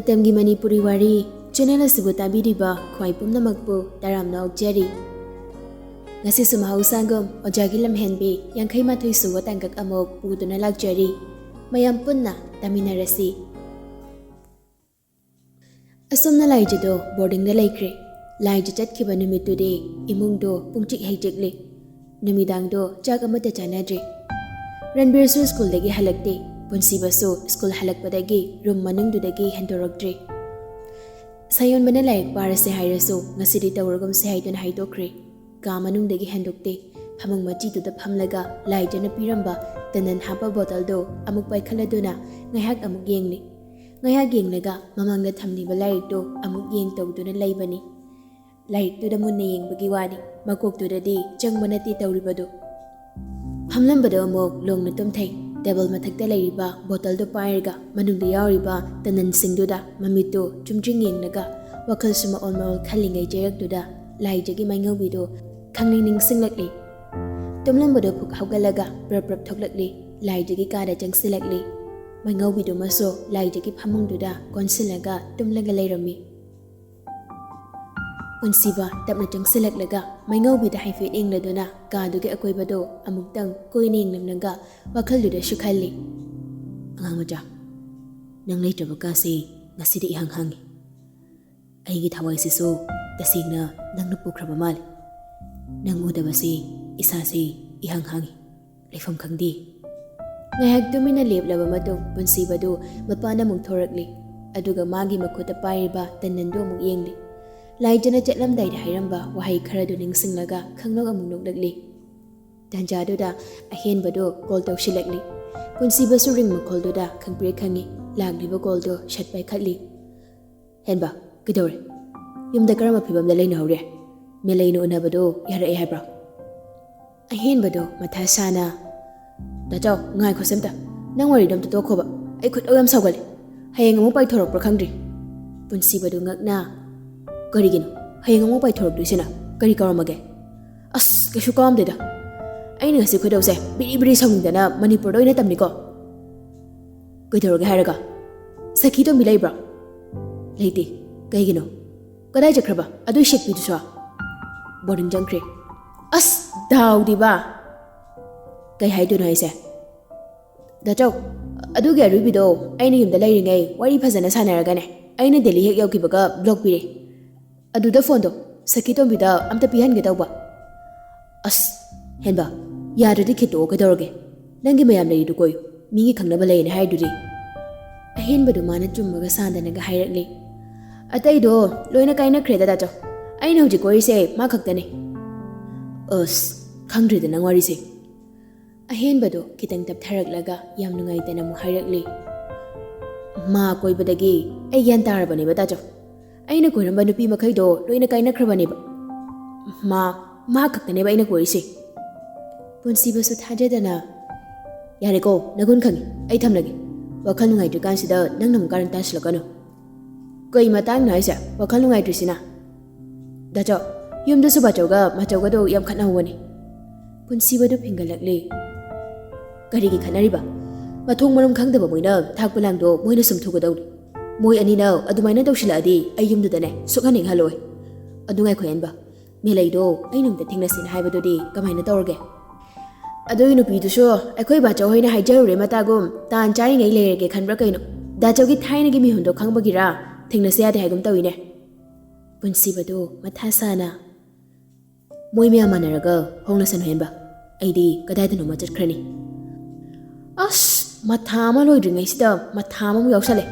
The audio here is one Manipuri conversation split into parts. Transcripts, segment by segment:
Matamgi Manipuri Wari channel asibu tabiriba khwai pumnamakpu taramna okjari ngasi sumahau sangam Ojagi Lamhenbi yankhai mathoi suwa tangkak amok puduna lakjari mayam punna taminarasi asomna laijido boarding da laikre laiji chatkhiba numittude imungdo pungchik heijekle numidangdo chak amata chanadre Ranbir su school dagi halakte punsiba su school halakpadagi room manungdudagi hendorakdre Sayon mana layak parase hairaso ngasidi tawragam se haidun haidokre ka manungdagi hendokte phamang machi tuda phamlaga laijana piramba tanan hapa bottle do amuk paikhaladuna ngaihat amuk yengni ngaihat yenglaga mamangda thamniba laik do amuk yeng tawduna laibani laik tuda munna yengbagi wani makok tudadi changmanati tawribado phamlambado amuk longna tumthai table mathakta lairiba bottle do pairaga manungda yauriba tanan singduda mamito chumjing yengnaga wakhal suma onmol khalingai jerakduda laijagi maingaubido khangning singlakli tumlambado phuk haugalaga prap thoklakli laijagi kada changsilakli maingaubido maso laijagi phamungduda konsilaga tumlaga leirami Unsiba tapna changsilaklaga maingaubi haifet ingladuna kadugi akoibado amuktang koining namnaga wakhalduda shukhalli angang maja nang leitraba kasi ngasidi ihanghangi aigi thawai siso tasingna nang napukhraba mali nang udabasi isasi ihanghangi leifam khangdi ngayak tumina leblaba matung punsibado mapana mung thorakli aduga magi makhuta pairiba tanando mung yengli Laijana chatlamdai da hairamba wahai kharadu ningsinglaga khangnog amuk nokdakli Danjaduda ahenbado call tawshilakli punsibasu ring makholduda khangpre khangi lagliba call do shatpai khatli henba kidore yumda karama phibamda leina hore me leina unabado yara e haibra ahenbado mathasana dajaw ngai khosemta nang wari dam to khoba ai khut oyam sawgali hayeng amu pai thorok pro khangdri punsibado ngakna Karigino, hayang among paithorokdusina, kari karamage. As, kasu kamdeda. Ay nga si kudaw se, biri-biri sawindana Manipur do inatamni ko. Kaithoroge haraga. Sakito milay bra. Laiti, kaygino. Kaday jakraba, adoy shikpidu siya. Boring jangkri. As, daw diba? Kay hay dun hay se. Dachaw, adugi arubido, ay na yung dalay ringay, wari pasana sanaragane. Ay na deli hek yaw kibaga blog piri. Aduda fondo sakitombida amta pihange tawba as henba yadadi khito kadorge nangi mayam leyi du koy mingi khangnaba leyne haidudi ahenbadu mana chummaga sandanaga hairakli atai do loina kaina khreda da chaw aina hoji koi se ma khaktane as khangri da nangwari se ahenbadu kitang tap tharaklaga yam nungai tana mu hairakli ma koi badagi ai yan tarabani bata chaw Aina koiramba nupi makhaido loina kaina khrabaneba ma khaktaneba aina korise punsibasu thajadana yare ko nagun khangi ai thamlagi wakhal nungai du kansida nangnam karan taslakano koi matang naisa wakhal nungai trisina dajo yumda suba chawga machawga do yam khatna woni punsibadu phingalakle karigi khanariba mathong maram khangdaba moina thakpulang do moina sumthugadaw Moy anina adumaina dawshiladi ayumdudane sukhaning haloi adungai khoyenba melaido ainungda thingnasin haibadodi kamaina tawrge adoi nupi du so akhoi ba chaw hoina haijarure matagum tan chai ngai lerege khanbra kaino da chawgi thaina gi mi hundo khangbagira thingnase ade haigum tawine punsibado mathasana moy me amanaraga hongnasan henba aidi kadaidano machatkrani as mathama loidringai sida mathama mu yausale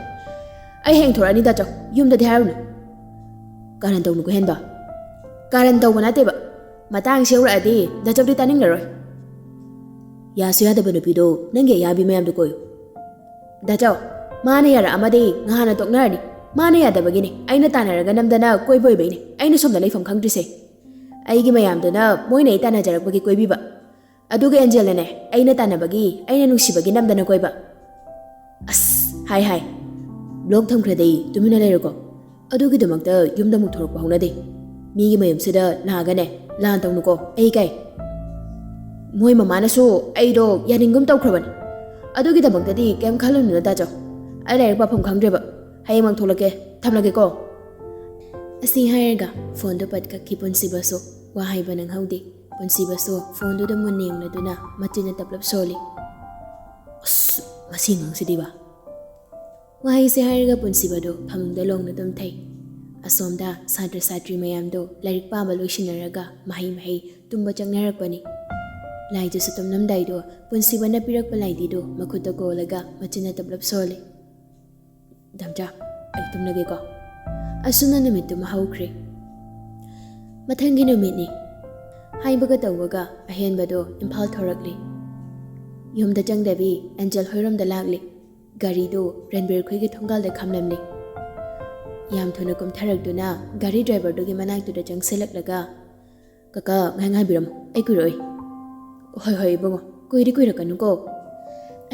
Ay heng thorani da chaw yumda dhiaruna karan tawnu ko henba karan tawba nateba matang seura adi da chawdi taning laroi ya suya da banu pido nange ya bi mayam du koy da chaw mana yara amade ngahana toknarni mana ya da bagini aina tanaraga namdana koi boy beini aina somda leifam khangdri se aigi mayam dana moina itana jarak bagi koi biba aduga angel ne aina tanabagi aina nusibagi namdana koi ba as hai Blog thamkhradi tumina leirako adugidamakta yumda muk thorokpa honade migi mayamsida lagane lan tawnuko ai kai moi mamana so aido yaningum tawkhrabani adugidamakta di kem khalunna da chaw ai lair pa pham khangdreba ꯍꯌꯦꯡꯃꯛ ꯊꯣꯛꯂꯛꯀꯦ ꯊꯝꯂꯒꯦꯀꯣ ꯑꯁꯤ ꯍꯥꯏꯔꯒ ꯐꯣꯟꯗꯣ ꯄꯠꯀꯛꯈꯤ ꯄꯨꯟꯁꯤꯕꯁꯨ ꯋꯥ ꯍꯥꯏꯕ ꯅꯪꯍꯧꯗꯦ ꯄꯨꯟꯁꯤꯕꯁꯨ ꯐꯣꯟꯗꯨꯗ ꯃꯨꯟꯅ ꯌꯦꯡꯂꯗꯨꯅ ꯃꯆꯤꯟꯅ ꯇꯞꯂꯞ ꯁꯣꯜꯂꯤ ꯑꯁ ꯃꯁꯤ ꯉꯥꯡꯁꯤꯗꯤꯕ ꯋꯥꯍꯩꯁꯦ ꯍꯥꯏꯔꯒ ꯄꯨꯟꯁꯤꯕꯗꯣ ꯐꯃꯨꯡꯗ ꯂꯣꯡꯅ ꯑꯗꯨꯝ ꯊꯩ ꯑꯁꯣꯝꯗ ꯁꯥꯇ꯭ꯔ ꯁꯥꯇ꯭ꯔꯤ ꯃꯌꯥꯝꯗꯣ ꯂꯥꯏꯔꯤꯛ ꯄꯥꯕ ꯂꯣꯏꯁꯤꯟꯅꯔꯒ ꯃꯍꯩ ꯇꯨꯝꯕ ꯆꯪꯅꯔꯛꯄꯅꯤ ꯂꯥꯏꯗꯨꯁꯨ ꯇꯨꯝꯂꯝꯗꯥꯏꯗꯣ ꯄꯨꯟꯁꯤꯕꯅ ꯄꯤꯔꯛꯄ ꯂꯥꯏꯗꯤꯗꯣ ꯃꯈꯨꯠꯇ ꯀꯣꯜꯂꯒ ꯃꯆꯤꯟꯅ ꯇꯞꯂꯞ ꯁꯣꯜꯂꯤ ꯗꯝꯆꯥ ꯑꯩ ꯇꯨꯝꯂꯒꯦꯀꯣ ꯑꯁꯨꯝꯅ ꯅꯨꯃꯤꯠꯇꯨꯃ ꯍꯧꯈ꯭ꯔꯦ ꯃꯊꯪꯒꯤ ꯅꯨꯃꯤꯠꯅꯤ ꯍꯥꯏꯕꯒ ꯇꯧꯕꯒ ꯑꯍꯦꯟꯕꯗꯣ ꯏꯝꯐꯥꯜ ꯊꯣꯔꯛꯂꯤ ꯌꯨꯝꯗ ꯆꯪꯗꯕꯤ ꯑꯦꯟꯖꯦꯜ ꯍꯣꯏꯔꯣꯝꯗ ꯂꯥꯛꯂꯤ ꯒꯥꯔꯤꯗꯣ ꯔꯟꯕꯤꯔ ꯈꯣꯏꯒꯤ ꯊꯣꯡꯒꯥꯜꯗ ꯈꯥꯝꯂꯝꯂꯤ ꯌꯥꯝ ꯊꯨꯅ ꯀꯨꯝꯊꯔꯛꯇꯨꯅ ꯒꯥꯔꯤ ꯗ꯭ꯔꯥꯏꯚꯔꯗꯨꯒꯤ ꯃꯅꯥꯛꯇꯨꯗ ꯆꯪꯁꯤꯜꯂꯛꯂꯒ ꯀꯀꯥ ꯉꯥꯏꯕꯤꯔꯝꯃꯨ ꯑꯩ ꯀꯨꯏꯔꯛꯑꯣꯏ ꯍꯣꯏ ꯏꯕꯨꯡꯉꯣ ꯀꯨꯏꯔꯛꯀꯅꯨꯀꯣ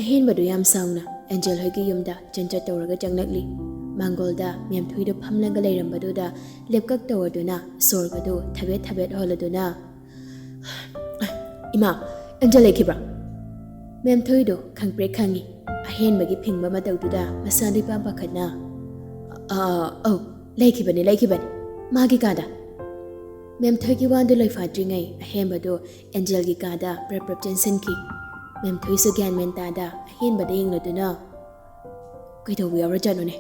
ꯑꯍꯦꯟꯕꯗꯨ ꯌꯥꯝ ꯁꯥꯎꯅ ꯑꯦꯟꯖꯦꯜ ꯍꯣꯏꯒꯤ ꯌꯨꯝꯗ ꯆꯟꯆꯠ ꯇꯧꯔꯒ ꯆꯪꯂꯛꯂꯤ ꯃꯥꯡꯒꯣꯜꯗ ꯃꯦꯝꯊꯣꯏꯗꯣ ꯐꯝꯂꯒ ꯂꯩꯔꯝꯕꯗꯨꯗ ꯂꯦꯞꯀꯛ ꯇꯧꯔꯗꯨꯅ ꯁꯣꯔꯒꯗꯨ ꯊꯕꯦꯠ ꯍꯣꯜꯂꯗꯨꯅ ꯏꯃꯥ ꯑꯦꯟꯖꯦꯜ ꯂꯩꯈꯤꯕ꯭ꯔꯥ ꯃꯦꯝꯊꯣꯏꯗꯣ ꯈꯪꯄ꯭ꯔꯦꯛ ꯈꯪꯉꯤ ꯑꯍꯦꯟꯕꯒꯤ ꯐꯤꯡꯕ ꯃꯇꯧꯗꯨꯗ ꯃꯁꯥꯗꯨ ꯏꯄꯥ ꯄꯥꯈꯠꯅ ꯑꯧ ꯂꯩꯈꯤꯕꯅꯤ ꯃꯥꯒꯤ ꯀꯥꯗ ꯃꯦꯝꯊꯣꯏꯒꯤ ꯋꯥꯗꯨ ꯂꯣꯏꯐꯥꯠꯇ꯭ꯔꯤꯉꯩ ꯑꯍꯦꯟꯕꯗꯣ ꯑꯦꯟꯖꯦꯜꯒꯤ ꯀꯥꯗ ꯄ꯭ꯔꯞ ꯆꯦꯟꯁꯤꯟꯈꯤ ꯃꯦꯝꯊꯣꯏꯁꯨ ꯒ꯭ꯌꯥꯟ ꯃꯦꯟ ꯇꯥꯗ ꯑꯍꯦꯟꯕꯗ ꯌꯦꯡꯂꯗꯨꯅ ꯀꯩꯗꯧꯕ ꯌꯥꯎꯔꯖꯥꯠꯅꯣꯅꯦ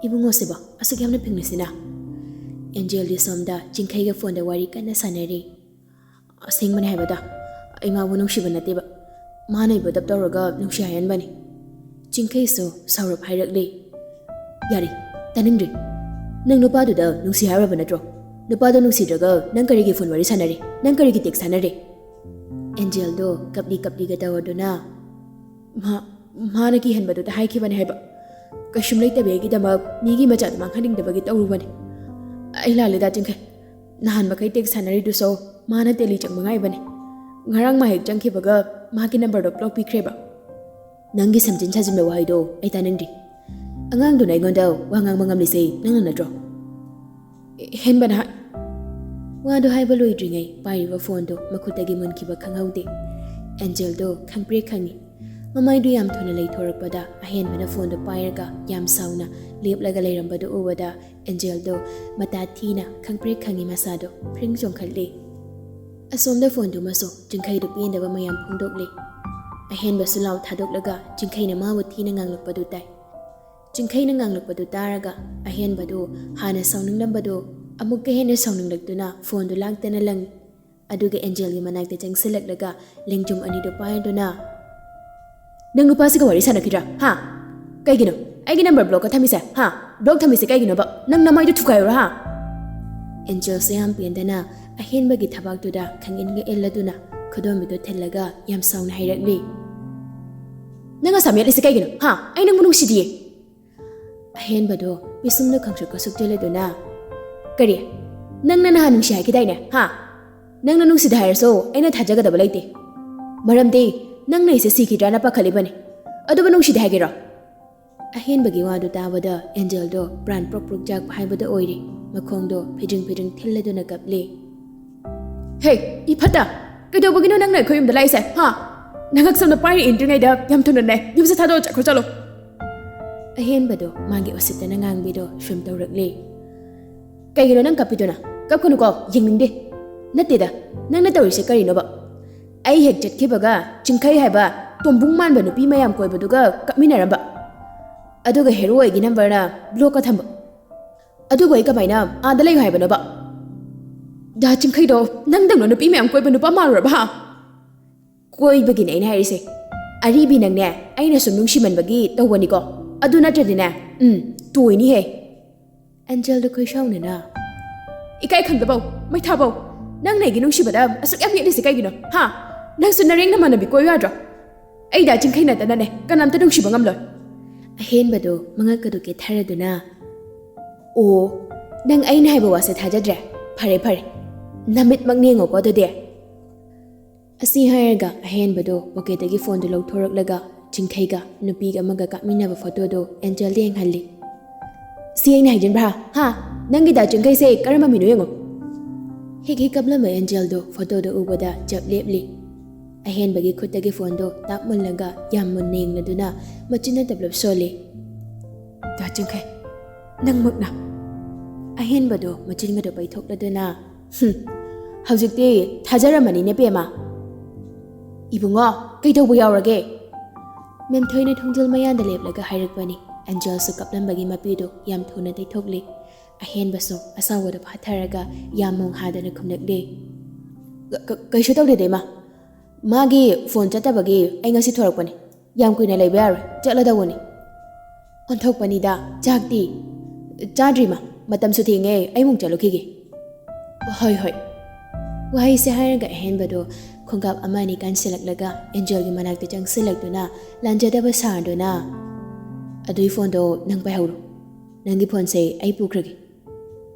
ꯏꯕꯨꯡꯉꯣꯁꯤꯕꯣ ꯑꯁꯨꯛ ꯌꯥꯝꯅ ꯐꯤꯡꯂꯤꯁꯤꯅ ꯑꯦꯟꯖꯦꯜꯗꯤ ꯁꯣꯝꯗ ꯆꯤꯡꯈꯩꯒ ꯐꯣꯟꯗ ꯋꯥꯔꯤ ꯀꯟꯅ ꯁꯥꯟꯅꯔꯤ ꯑꯁꯦꯡꯕꯅꯤ ꯍꯥꯏꯕꯗ ꯑꯩ ꯃꯥꯕꯨ ꯅꯨꯡꯁꯤꯕ ꯅꯠꯇꯦꯕ ꯃꯥꯅ ꯑꯩꯕꯨ ꯗꯞ ꯇꯧꯔꯒ ꯅꯨꯡꯁꯤ ꯍꯥꯏꯍꯟꯕꯅꯤ ꯆꯤꯡꯈꯩꯁꯨ ꯁꯥꯎꯔꯞ ꯍꯥꯏꯔꯛꯂꯤ ꯌꯥꯔꯤ ꯇꯥꯅꯤꯡꯗ꯭ꯔꯤ ꯅꯪ ꯅꯨꯄꯥꯗꯨꯗ ꯅꯨꯡꯁꯤ ꯍꯥꯏꯔꯕ ꯅꯠꯇ꯭ꯔꯣ ꯅꯨꯄꯥꯗꯣ ꯅꯨꯡꯁꯤꯗ꯭ꯔꯒ ꯅꯪ ꯀꯔꯤꯒꯤ ꯐꯣꯟ ꯋꯥꯔꯤ ꯁꯥꯟꯅꯔꯤ ꯅꯪ ꯀꯔꯤꯒꯤ ꯇꯦꯛꯁ ꯊꯥꯅꯔꯤ ꯑꯦꯟꯖꯦꯜꯗꯣ ꯀꯞꯂꯤꯒ ꯇꯧꯔꯗꯨꯅ ꯃꯥꯅ ꯀꯤꯍꯟꯕꯗꯨꯗ ꯍꯥꯏꯈꯤꯕꯅꯤ ꯍꯥꯏꯕ ꯀꯩꯁꯨꯝ ꯂꯩꯇꯕꯤ ꯑꯩꯒꯤꯗꯃꯛ ꯃꯤꯒꯤ ꯃꯆꯥꯗꯨ ꯃꯥꯡꯍꯟꯅꯤꯡꯗꯕꯒꯤ ꯇꯧꯔꯨꯕꯅꯤ ꯑꯩ ꯂꯥꯜꯂꯦꯗ ꯆꯤꯡꯈꯩ ꯅꯍꯥꯟ ꯃꯈꯩ ꯇꯦꯛꯁ ꯁꯥꯟꯅꯔꯤꯗꯨꯁꯨ ꯃꯥꯅ ꯇꯦꯂꯤ ꯆꯪꯕ ꯉꯥꯏꯕꯅꯤ ꯉꯔꯥꯡ ꯃꯥ ꯍꯦꯛ ꯆꯪꯈꯤꯕꯒ ꯃꯥꯒꯤ ꯅꯝꯕꯔꯗꯣ ꯕ꯭ꯂꯣꯛ ꯄꯤꯈ꯭ꯔꯦꯕ ꯅꯪꯒꯤ ꯁꯝꯖꯤꯟ ꯁꯥꯖꯤꯟꯕ ꯋꯥꯍꯩꯗꯣ ꯑꯩ ꯇꯥꯅꯤꯡꯗ꯭ꯔꯤ ꯑꯉꯥꯡꯗꯨꯅ ꯑꯩꯉꯣꯟꯗ ꯋꯥ ꯉꯥꯡꯕ ꯉꯝꯂꯤꯁꯦ ꯅꯪꯅ ꯅꯠꯇ꯭ꯔꯣ ꯍꯦꯟꯕꯅ ꯋꯥꯗꯣ ꯍꯥꯏꯕ ꯂꯣꯏꯗ꯭ꯔꯤꯉꯩ ꯄꯥꯏꯔꯤꯕ ꯐꯣꯟꯗꯣ ꯃꯈꯨꯠꯇꯒꯤ ꯃꯨꯟꯈꯤꯕ ꯈꯪꯍꯧꯗꯦ ꯑꯦꯟꯖꯦꯜꯗꯣ ꯈꯪꯄ꯭ꯔꯦꯛ ꯈꯪꯉꯤ ꯃꯃꯥꯏꯗꯨ ꯌꯥꯝ ꯊꯨꯅ ꯂꯩꯊꯣꯔꯛꯄꯗ ꯑꯍꯦꯟꯕꯅ ꯐꯣꯟꯗꯣ ꯄꯥꯏꯔꯒ ꯌꯥꯝ ꯁꯥꯎꯅ ꯂꯦꯞꯂꯒ ꯂꯩꯔꯝꯕꯗꯨ ꯎꯕꯗ ꯑꯦꯟꯖꯦꯜꯗꯣ ꯃꯇꯥ ꯊꯤꯅ ꯈꯪꯄ꯭ꯔꯦꯛ ꯈꯪꯉꯤ ꯃꯁꯥꯗꯣ ꯐ꯭ꯔꯤꯡ ꯆꯣꯡꯈꯠꯂꯤ ꯑꯁꯣꯝꯗ ꯐꯣꯟꯗꯨꯃꯁꯨ ꯆꯤꯡꯈꯩꯗꯨ ꯄꯦꯟꯗꯕ ꯃꯌꯥꯝ ꯐꯣꯡꯗꯣꯛꯂꯤ ꯑꯍꯦꯟꯕꯁꯨ ꯂꯥꯎ ꯊꯥꯗꯣꯛꯂꯒ ꯆꯤꯡꯈꯩꯅ ꯃꯥꯕꯨ ꯊꯤꯅ ꯉꯥꯡꯂꯛꯄꯗꯨ ꯇꯥꯏ ꯆꯤꯡꯈꯩꯅ ꯉꯥꯡꯂꯛꯄꯗꯨ ꯇꯥꯔꯒ ꯑꯍꯦꯟꯕꯗꯨ ꯍꯥꯟꯅ ꯁꯥꯎꯅꯤꯡꯂꯝꯕꯗꯨ ꯑꯃꯨꯛꯀ ꯍꯦꯟꯅ ꯁꯥꯎꯅꯤꯡꯂꯛꯇꯨꯅ ꯐꯣꯟꯗꯨ ꯂꯥꯡꯇꯅ ꯂꯪꯉꯤ ꯑꯗꯨꯒ ꯑꯦꯟꯖꯦꯜꯒꯤ ꯃꯅꯥꯛꯇ ꯆꯪꯁꯤꯜꯂꯛꯂꯒ ꯂꯦꯡꯖꯨꯝ ꯑꯅꯤꯗꯨ ꯄꯥꯏꯔꯗꯨꯅ ꯅꯪ ꯅꯨꯄꯥꯁꯤꯒ ꯋꯥꯔꯤ ꯁꯥꯟꯅꯈꯤꯗ꯭ꯔꯥ ꯍꯥ ꯀꯩꯒꯤꯅꯣ ꯑꯩꯒꯤ ꯅꯝꯕꯔ ꯕ꯭ꯂꯣꯛꯀ ꯊꯝꯃꯤꯁꯦ ꯍꯥ ꯕ꯭ꯂꯣꯛ ꯊꯝꯃꯤꯁꯦ ꯀꯩꯒꯤꯅꯣꯕ ꯅꯪ ꯅꯃꯥꯏꯗꯨ ꯊꯨꯒꯥꯏꯌꯨꯔꯥ ꯍꯥ ꯑꯦꯟꯖꯦꯜꯁꯨ ꯌꯥꯝ ꯄꯦꯟꯗꯅ ꯑꯍꯦꯟꯕꯒꯤ ꯊꯕꯥꯛꯇꯨꯗ ꯈꯪꯏꯟꯒ ꯏꯜꯂꯗꯨꯅ ꯈꯨꯗꯣꯝꯕꯤꯗꯨ ꯊꯤꯜꯂꯒ ꯌꯥꯝ ꯁꯥꯎꯅ ꯍꯥꯏꯔꯛꯂꯤ ꯅꯪ ꯑꯁꯥꯝ ꯌꯦꯠꯂꯤꯁꯦ ꯀꯩꯒꯤꯅꯣ ꯍꯥ ꯑꯩ ꯅꯪꯕꯨ ꯅꯨꯡꯁꯤꯗꯤꯌꯦ ꯑꯍꯦꯟꯕꯗꯣ ꯄꯤꯁꯨꯝꯗ ꯈꯪꯁꯨꯛ ꯁꯨꯛꯆꯤꯜꯂꯗꯨꯅ ꯀꯔꯤ ꯅꯪꯅ ꯅꯍꯥꯟ ꯅꯨꯡꯁꯤ ꯍꯥꯏꯈꯤꯗꯥꯏꯅꯦ ꯍꯥ ꯅꯪꯅ ꯅꯨꯡꯁꯤꯗꯦ ꯍꯥꯏꯔꯁꯨ ꯑꯩꯅ ꯊꯥꯖꯒꯗꯕ ꯂꯩꯇꯦ ꯃꯔꯝꯗꯤ ꯅꯪꯅ ꯑꯩꯁꯦ ꯁꯤꯈꯤꯗ꯭ꯔꯥꯅ ꯄꯥꯈꯠꯂꯤꯕꯅꯤ ꯑꯗꯨꯕꯨ ꯅꯨꯡꯁꯤꯗꯦ ꯍꯥꯏꯒꯦꯔꯣ ꯑꯍꯦꯟꯕꯒꯤ ꯋꯥꯗꯨ ꯇꯥꯕꯗ ꯑꯦꯟꯖꯦꯜꯗꯣ ꯄ꯭ꯔꯥꯟ ꯄ꯭ꯔꯣꯛ ꯆꯥꯛꯄ ꯍꯥꯏꯕꯗ ꯑꯣꯏꯔꯤ ꯃꯈꯣꯡꯗꯣ ꯐꯤꯗ꯭ꯔꯤꯡ ꯊꯤꯜꯂꯗꯨꯅ ꯀꯞꯂꯤ ꯍꯦ ꯏ ꯐꯠꯇ ꯀꯩꯗꯧꯕꯒꯤꯅꯣ ꯅꯪꯅ ꯑꯩꯈꯣꯏ ꯌꯨꯝꯗ ꯂꯥꯛꯏꯁꯦ ꯍꯥ ꯅꯪ ꯁꯣꯝꯗ ꯄꯥꯏꯔꯤ ꯏꯟꯗ꯭ꯔꯤꯉꯩꯗ ꯌꯥꯝ ꯊꯨꯅꯅꯦ ꯌꯨꯝꯁꯦ ꯊꯥꯗꯣꯛꯑ ꯆꯠꯈ꯭ꯔꯣ ꯆꯠꯂꯣ ꯑꯍꯦꯟꯕꯗꯣ ꯃꯥꯒꯤ ꯎꯁꯤꯠꯇꯅ ꯉꯥꯡꯕꯤꯗꯣ ꯁꯨꯝ ꯇꯧꯔꯛꯂꯤ ꯀꯩꯒꯤꯅꯣ ꯅꯪ ꯀꯞꯄꯤꯗꯨꯅ ꯀꯞꯀꯅꯨꯀꯣ ꯌꯦꯡꯅꯤꯡꯗꯦ ꯅꯠꯇꯦꯗ ꯅꯪꯅ ꯇꯧꯔꯤꯁꯦ ꯀꯔꯤꯅꯣꯕ ꯑꯩ ꯍꯦꯛ ꯆꯠꯈꯤꯕꯒ ꯆꯤꯡꯈꯩ ꯍꯥꯏꯕ ꯇꯣꯝꯕꯨꯡ ꯃꯥꯟꯕ ꯅꯨꯄꯤ ꯃꯌꯥꯝ ꯀꯣꯏꯕꯗꯨꯒ ꯀꯞꯃꯤꯟꯅꯔꯝꯕ ꯑꯗꯨꯒ ꯍꯦꯔꯣ ꯑꯩꯒꯤ ꯅꯝꯕꯔꯅ ꯕ꯭ꯂꯣꯛꯀ ꯊꯝꯕ ꯑꯗꯨꯕꯨ ꯑꯩ ꯀꯃꯥꯏꯅ ꯑꯥꯗ ꯂꯩꯌꯨ ꯍꯥꯏꯕꯅꯣꯕ ꯗꯥ ꯆꯤꯡꯈꯩꯗꯣ ꯅꯪꯗꯧꯅ ꯅꯨꯄꯤ ꯃꯌꯥꯝ ꯀꯣꯏꯕ ꯅꯨꯄꯥ ꯃꯥꯜꯂꯨꯔꯕ ꯍꯥ ꯀꯣꯏꯕꯒꯤꯅꯦ ꯑꯩꯅ ꯍꯥꯏꯔꯤꯁꯦ ꯑꯔꯤꯕꯤ ꯅꯪꯅꯦ ꯑꯩꯅ ꯁꯨꯝ ꯅꯨꯡꯁꯤꯃꯟꯕꯒꯤ ꯇꯧꯕꯅꯤꯀꯣ ꯑꯗꯨ ꯅꯠꯇ꯭ꯔꯗꯤꯅꯦ ꯇꯣꯏꯅꯤꯍꯦ ꯑꯦꯟꯖꯦꯜꯗꯣ ꯈꯣꯏꯁꯥꯎꯅꯅ ꯏꯀꯥꯏ ꯈꯪꯗꯕꯧ ꯃꯩꯊꯥꯕꯧ ꯅꯪꯅ ꯑꯩꯒꯤ ꯅꯨꯡꯁꯤꯕꯗ ꯑꯁꯨꯛ ꯌꯥꯝ ꯌꯦꯠꯂꯤꯁꯦ ꯀꯩꯒꯤꯅꯣ ꯍꯥ ꯅꯪꯁꯨ ꯅꯔꯦꯡ ꯅꯃꯥꯟꯅꯕꯤ ꯀꯣꯏꯌꯨ ꯌꯥꯗ꯭ꯔꯣ ꯑꯩ ꯗꯥ ꯆꯤꯡꯈꯩ ꯅꯠꯇꯅꯅꯦ ꯀꯅꯥꯝꯇ ꯅꯨꯡꯁꯤꯕ ꯉꯝꯂꯣꯏ ꯑꯍꯦꯟꯕꯗꯣ ꯃꯉꯛꯀꯗꯨ ꯀꯦꯊꯔꯗꯨꯅ ꯑꯣ ꯅꯪ ꯑꯩꯅ ꯍꯥꯏꯕ ꯋꯥꯁꯦ ꯊꯥꯖꯗ꯭ꯔꯦ ꯐꯔꯦ ꯅꯃꯤꯠꯃꯛ ꯌꯦꯡꯉꯣꯀꯣ ꯑꯗꯨꯗꯤ ꯑꯁꯤ ꯍꯥꯏꯔꯒ ꯑꯍꯦꯟꯕꯗꯣ ꯄꯣꯀꯦꯠꯇꯒꯤ ꯐꯣꯟꯗꯨ ꯂꯧꯊꯣꯔꯛꯂꯒ ꯆꯤꯡꯈꯩꯒ ꯅꯨꯄꯤꯒ ꯑꯃꯒ ꯀꯥꯞꯃꯤꯟꯅꯕ ꯐꯣꯇꯣꯗꯣ ꯑꯦꯟꯖꯦꯜꯗ ꯌꯦꯡꯍꯜꯂꯤ ꯁꯤ ꯑꯩꯅ ꯍꯥꯏꯖꯤꯟꯕ꯭ꯔꯥ ꯍꯥ ꯅꯪꯒꯤ ꯗꯥ ꯆꯤꯡꯈꯩꯁꯦ ꯀꯔꯝꯕ ꯃꯤꯅꯣ ꯌꯦꯡꯉꯣ ꯍꯦꯛ ꯀꯞꯂꯝꯕ ꯑꯦꯟꯖꯦꯜꯗꯣ ꯐꯣꯇꯣꯗꯣ ꯎꯕꯗ ꯆꯞ ꯂꯦꯞꯂꯤ ꯑꯍꯦꯟꯕꯒꯤ ꯈꯨꯠꯇꯒꯤ ꯐꯣꯟꯗꯣ ꯇꯥꯞ ꯃꯨꯜꯂꯒ ꯌꯥꯝ ꯃꯨꯟꯅ ꯌꯦꯡꯂꯗꯨꯅ ꯃꯆꯤꯟꯅ ꯇꯞꯂꯞ ꯁꯣꯜꯂꯤ ꯗꯥ ꯆꯤꯡꯈꯩ ꯅꯪꯃꯛꯅ ꯑꯍꯦꯟꯕꯗꯣ ꯃꯆꯤꯟꯒꯗꯣ ꯄꯩꯊꯣꯛꯂꯗꯨꯅ ꯍꯧꯖꯤꯛꯇꯤ ꯊꯥꯖꯔꯝꯃꯅꯤꯅꯦ ꯄꯦꯃ ꯏꯕꯨꯡꯉꯣ ꯀꯩꯗꯧꯕ ꯌꯥꯎꯔꯒꯦ ꯃꯦꯝꯊꯣꯏꯅ ꯊꯣꯡꯖꯤꯜ ꯃꯌꯥꯗ ꯂꯦꯞꯂꯒ ꯍꯥꯏꯔꯛꯄꯅꯤ ꯑꯦꯟꯖꯦꯜꯁꯨ ꯀꯞꯂꯝꯕꯒꯤ ꯃꯄꯤꯗꯣ ꯌꯥꯝ ꯊꯨꯅ ꯇꯩꯊꯣꯛꯂꯤ ꯑꯍꯦꯟꯕꯁꯨ ꯑꯁꯥꯎꯕꯗꯣ ꯐꯥꯊꯔꯒ ꯌꯥꯝ ꯃꯣꯡ ꯍꯥꯗꯅ ꯈꯨꯝꯂꯛꯂꯤ ꯀꯩꯁꯨ ꯇꯧꯗꯦꯗ ꯏꯃꯥ ꯃꯥꯒꯤ ꯐꯣꯟ ꯆꯠꯇꯕꯒꯤ ꯑꯩ ꯉꯁꯤ ꯊꯣꯔꯛꯄꯅꯤ ꯌꯥꯝ ꯀꯨꯏꯅ ꯂꯩꯕ ꯌꯥꯔꯣꯏ ꯆꯠꯂꯗꯧꯕꯅꯤ ꯑꯣꯟꯊꯣꯛꯄꯅꯤꯗ ꯆꯥꯛꯇꯤ ꯆꯥꯗ꯭ꯔꯤꯃ ꯃꯇꯝꯁꯨ ꯊꯦꯡꯉꯦ ꯑꯩꯃꯨꯛ ꯆꯠꯂꯨꯈꯤꯒꯦ ꯍꯣꯏ ꯋꯥꯍꯩꯁꯦ ꯍꯥꯏꯔꯒ ꯑꯍꯦꯟꯕꯗꯣ ꯈꯣꯡꯀꯥꯞ ꯑꯃ ꯑꯅꯤ ꯀꯥꯟꯁꯤꯜꯂꯛꯂꯒ ꯑꯦꯟꯖꯦꯜꯒꯤ ꯃꯅꯥꯛꯇ ꯆꯪꯁꯤꯜꯂꯛꯇꯨꯅ ꯂꯥꯟꯖꯗꯕ ꯁꯥꯔꯗꯨꯅ ꯑꯗꯨꯏ ꯐꯣꯟꯗꯣ ꯅꯪ ꯄꯥꯏꯍꯧꯔꯣ ꯅꯪꯒꯤ ꯐꯣꯟꯁꯦ ꯑꯩ ꯄꯨꯈ꯭ꯔꯒꯦ